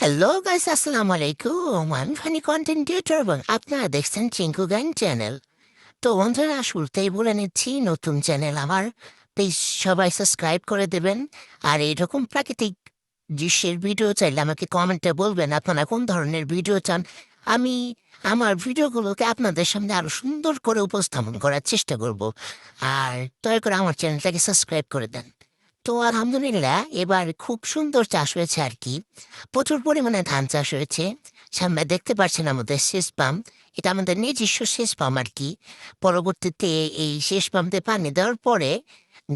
Hello guys, আসসালামু আলাইকুম। আমি ফানি কন্টেন্ট ক্রিয়েটর এবং আপনারা দেখছেন চিঙ্কু গ্যাং চ্যানেল। তো বন্ধুরা, শুরুতেই বলে নিচ্ছি, নতুন চ্যানেল আমার, প্লিজ সবাই সাবস্ক্রাইব করে দেবেন। আর এরকম প্রাকৃতিক দৃশ্যের ভিডিও চাইলে আমাকে কমেন্টে বলবেন আপনারা কোন ধরনের ভিডিও চান। আমি আমার ভিডিওগুলোকে আপনাদের সামনে আরো সুন্দর করে উপস্থাপন করার চেষ্টা করব। আর দয়া করে আমার চ্যানেলটাকে সাবস্ক্রাইব করে দেন। তো আলহামদুলিল্লাহ, এবার খুব সুন্দর চাষ হয়েছে আর কি। প্রচুর পরিমাণে ধান চাষ হয়েছে। সামনে দেখতে পাচ্ছেন আমাদের সেচ পাম্প। এটা আমাদের নিজস্ব সেচ পাম্প আর কি। পরবর্তীতে এই সেচ পাম্পে পানি দেওয়ার পরে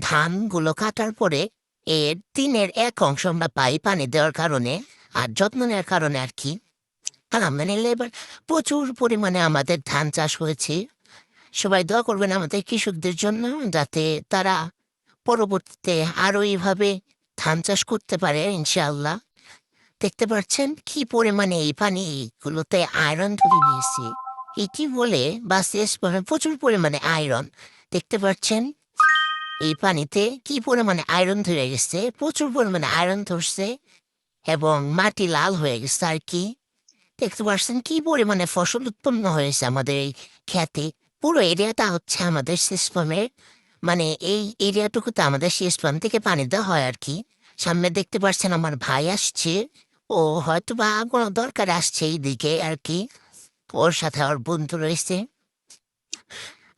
ধানগুলো কাটার পরে এর 3/1 অংশ আমরা পাই পানি দেওয়ার কারণে আর যত্ন নেওয়ার কারণে আর কি। আলহামদুলিল্লাহ, এবার প্রচুর পরিমাণে আমাদের ধান চাষ হয়েছে। সবাই দোয়া করবেন আমাদের কৃষকদের জন্য, যাতে তারা পরবর্তীতে আরো এইভাবে ধান চাষ করতে পারে ইনশাআল্লাহ। দেখতে পাচ্ছেন কি পরিমাণে এই পানিগুলোতে আয়রন ধরে গিয়েছে। এটি বলে বা শেষ পরে প্রচুর পরিমাণে আয়রন। দেখতে পাচ্ছেন এই পানিতে কি পরিমাণে আয়রন ধরে গেছে, প্রচুর পরিমাণে আয়রন ধরছে এবং মাটি লাল হয়ে গেছে আর কি। দেখতে পাচ্ছেন কি পরিমাণে ফসল উৎপন্ন হয়েছে আমাদের এই খেতে। পুরো এরিয়াটা হচ্ছে আমাদের সিস্টেমের, মানে এই এরিয়াটুকুতে আমাদের শেষ প্রান্ত থেকে পানি দেওয়া হয় আর কি। সামনে দেখতে পাচ্ছেন আমার ভাই আসছে। ও হয়তো বা কোনো দরকার আসছে এইদিকে আর কি। ওর সাথে ওর বন্ধু রয়েছে।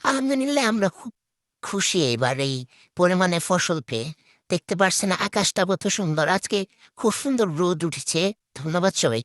আলহামদুলিল্লাহ, আমরা খুব খুশি এবার এই পরিমাণে ফসল পেয়ে। দেখতে পাচ্ছেন আকাশটা কত সুন্দর আজকে, খুব সুন্দর রোদ উঠেছে। ধন্যবাদ সবাই।